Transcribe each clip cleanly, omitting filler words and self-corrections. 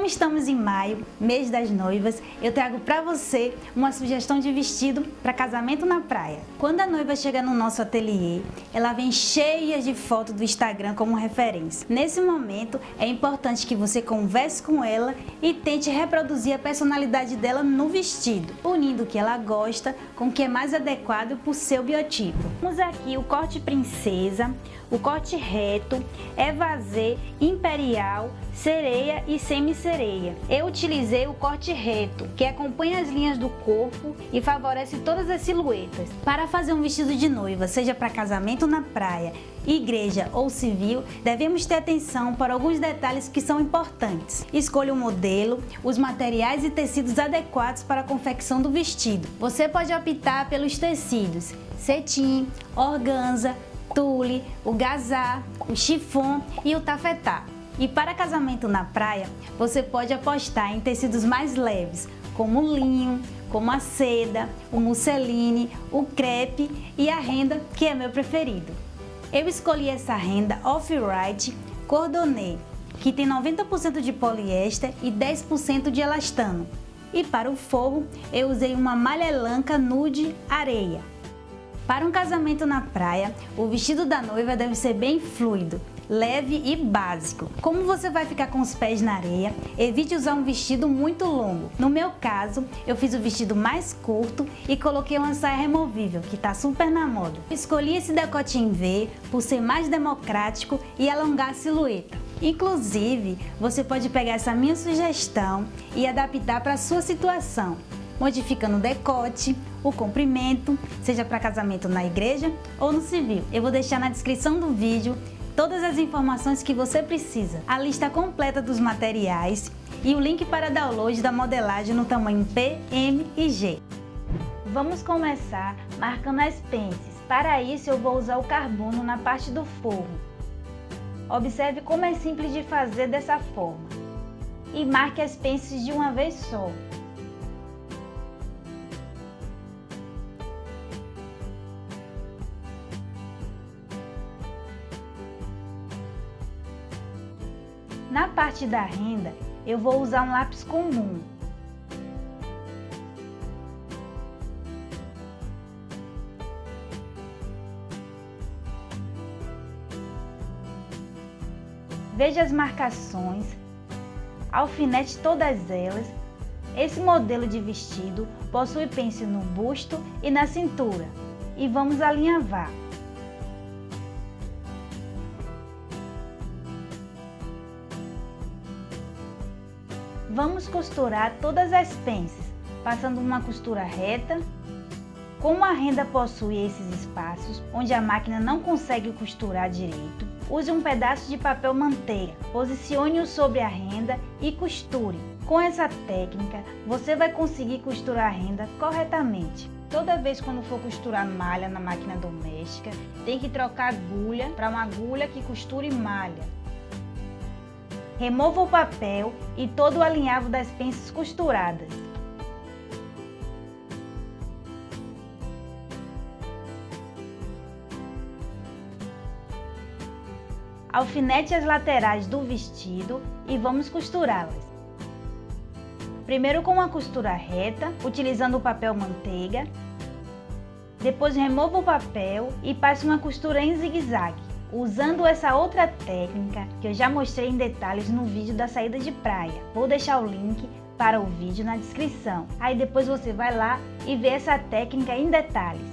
estamos em maio, mês das noivas, eu trago para você uma sugestão de vestido para casamento na praia. Quando a noiva chega no nosso ateliê, ela vem cheia de fotos do Instagram como referência. Nesse momento, é importante que você converse com ela e tente reproduzir a personalidade dela no vestido, unindo o que ela gosta com o que é mais adequado para o seu biotipo. Temos aqui o corte princesa, o corte reto, évasé, imperial, sereia e semi-sereia. Eu utilizei o corte reto, que acompanha as linhas do corpo e favorece todas as silhuetas. Para fazer um vestido de noiva, seja para casamento na praia, igreja ou civil, devemos ter atenção para alguns detalhes que são importantes. Escolha o modelo, os materiais e tecidos adequados para a confecção do vestido. Você pode optar pelos tecidos cetim, organza, tule, o gazá, o chiffon e o tafetá. E para casamento na praia, você pode apostar em tecidos mais leves, como o linho, como a seda, o musseline, o crepe e a renda, que é meu preferido. Eu escolhi essa renda off-white cordonnet, que tem 90% de poliéster e 10% de elastano. E para o forro, eu usei uma malha elanca nude areia. Para um casamento na praia, o vestido da noiva deve ser bem fluido, leve e básico. Como você vai ficar com os pés na areia, evite usar um vestido muito longo. No meu caso, eu fiz o vestido mais curto e coloquei uma saia removível, que está super na moda. Escolhi esse decote em V por ser mais democrático e alongar a silhueta. Inclusive, você pode pegar essa minha sugestão e adaptar para a sua situação, modificando o decote, o comprimento, seja para casamento na igreja ou no civil. Eu vou deixar na descrição do vídeo todas as informações que você precisa, a lista completa dos materiais e o link para download da modelagem no tamanho P, M e G. Vamos começar marcando as pences. Para isso eu vou usar o carbono na parte do forro. Observe como é simples de fazer dessa forma e marque as pences de uma vez só. Na parte da renda, eu vou usar um lápis comum. Veja as marcações, alfinete todas elas. Esse modelo de vestido possui pence no busto e na cintura. E vamos alinhavar. Vamos costurar todas as pences, passando uma costura reta. Como a renda possui esses espaços, onde a máquina não consegue costurar direito, use um pedaço de papel manteiga, posicione-o sobre a renda e costure. Com essa técnica, você vai conseguir costurar a renda corretamente. Toda vez quando for costurar malha na máquina doméstica, tem que trocar agulha para uma agulha que costure malha. Remova o papel e todo o alinhavo das pences costuradas. Alfinete as laterais do vestido e vamos costurá-las. Primeiro com uma costura reta, utilizando o papel manteiga. Depois remova o papel e passe uma costura em zigue-zague, usando essa outra técnica que eu já mostrei em detalhes no vídeo da saída de praia. Vou deixar o link para o vídeo na descrição. Aí depois você vai lá e vê essa técnica em detalhes.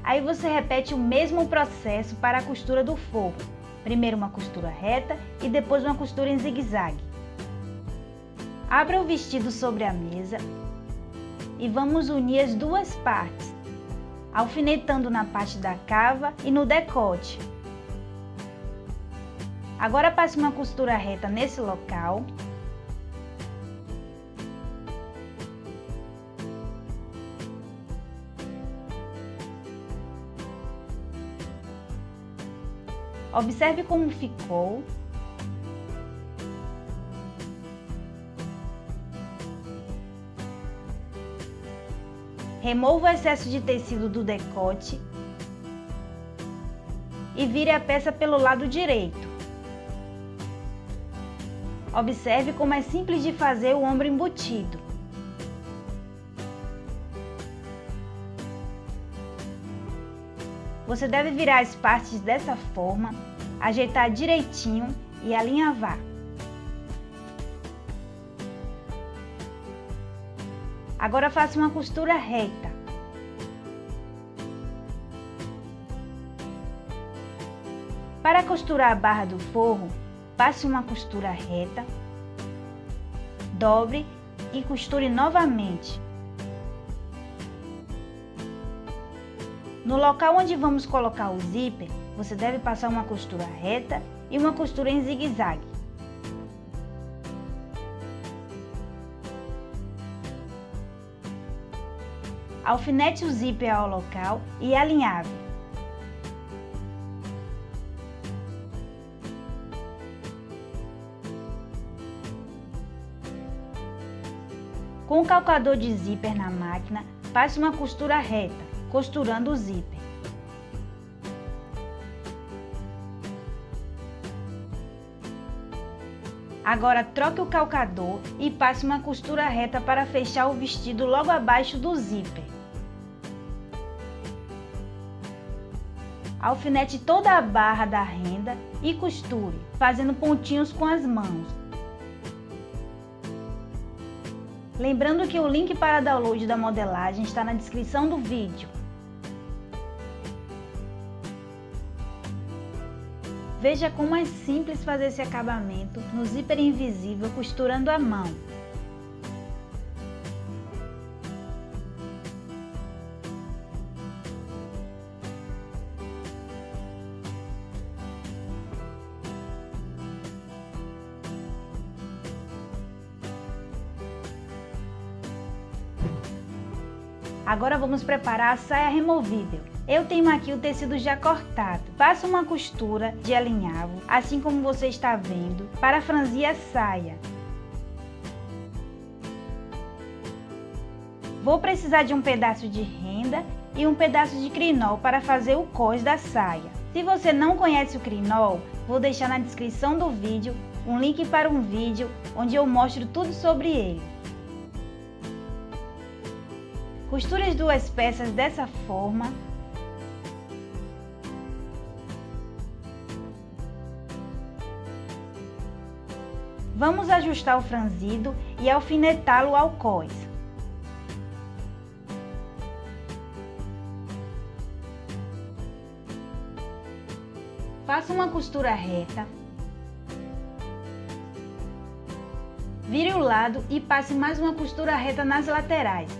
Aí você repete o mesmo processo para a costura do forro. Primeiro uma costura reta e depois uma costura em zigue-zague. Abra o vestido sobre a mesa e vamos unir as duas partes, alfinetando na parte da cava e no decote. Agora passe uma costura reta nesse local. Observe como ficou. Remova o excesso de tecido do decote e vire a peça pelo lado direito. Observe como é simples de fazer o ombro embutido. Você deve virar as partes dessa forma, ajeitar direitinho e alinhavar. Agora faça uma costura reta. Para costurar a barra do forro, passe uma costura reta, dobre e costure novamente. No local onde vamos colocar o zíper, você deve passar uma costura reta e uma costura em zigue-zague. Alfinete o zíper ao local e alinhave. Com o calcador de zíper na máquina, passe uma costura reta, costurando o zíper. Agora troque o calcador e passe uma costura reta para fechar o vestido logo abaixo do zíper. Alfinete toda a barra da renda e costure, fazendo pontinhos com as mãos. Lembrando que o link para download da modelagem está na descrição do vídeo. Veja como é simples fazer esse acabamento no zíper invisível costurando à mão. Agora vamos preparar a saia removível. Eu tenho aqui o tecido já cortado. Faça uma costura de alinhavo, assim como você está vendo, para franzir a saia. Vou precisar de um pedaço de renda e um pedaço de crinol para fazer o cós da saia. Se você não conhece o crinol, vou deixar na descrição do vídeo um link para um vídeo onde eu mostro tudo sobre ele. Costure as duas peças dessa forma. Vamos ajustar o franzido e alfinetá-lo ao cós. Faça uma costura reta. Vire o lado e passe mais uma costura reta nas laterais.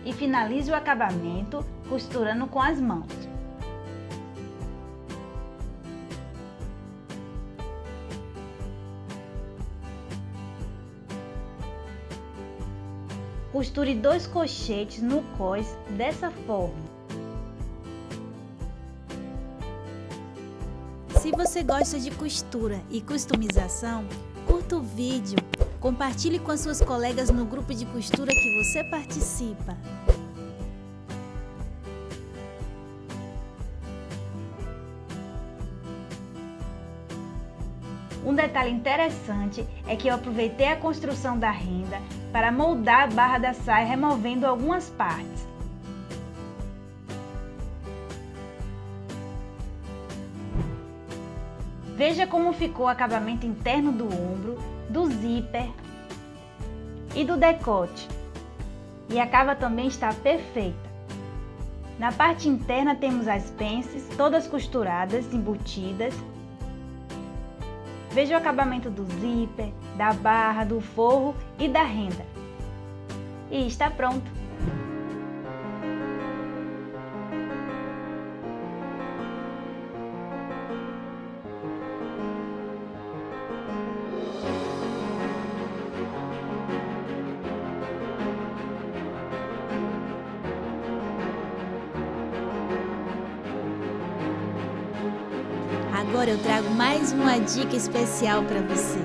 E finalize o acabamento costurando com as mãos. Costure 2 colchetes no cós dessa forma. Se você gosta de costura e customização, curta o vídeo, compartilhe com as suas colegas no grupo de costura que você participa. Um detalhe interessante é que eu aproveitei a construção da renda para moldar a barra da saia, removendo algumas partes. Veja como ficou o acabamento interno do ombro, do zíper e do decote. E a cava também está perfeita. Na parte interna temos as pences, todas costuradas, embutidas. Veja o acabamento do zíper, da barra, do forro e da renda. E está pronto! Agora eu trago mais uma dica especial para você.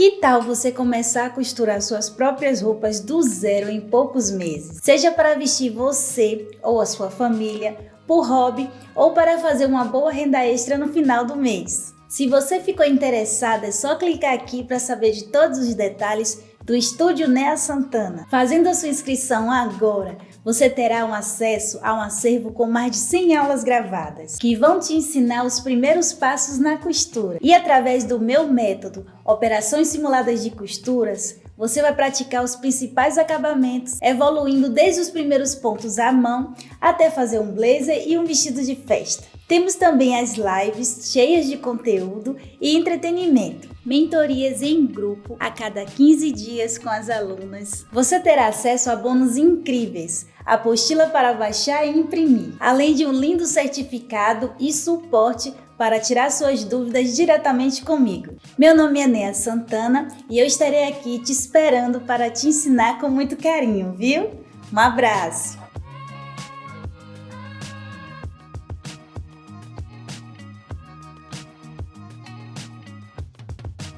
Que tal você começar a costurar suas próprias roupas do zero em poucos meses? Seja para vestir você ou a sua família, por hobby ou para fazer uma boa renda extra no final do mês. Se você ficou interessada, é só clicar aqui para saber de todos os detalhes do Estúdio Nea Santana. Fazendo a sua inscrição agora, você terá um acesso a um acervo com mais de 100 aulas gravadas, que vão te ensinar os primeiros passos na costura. E através do meu método, Operações Simuladas de Costuras, você vai praticar os principais acabamentos, evoluindo desde os primeiros pontos à mão até fazer um blazer e um vestido de festa. Temos também as lives cheias de conteúdo e entretenimento, mentorias em grupo a cada 15 dias com as alunas. Você terá acesso a bônus incríveis, apostila para baixar e imprimir, além de um lindo certificado e suporte para tirar suas dúvidas diretamente comigo. Meu nome é Nea Santana e eu estarei aqui te esperando para te ensinar com muito carinho, viu? Um abraço!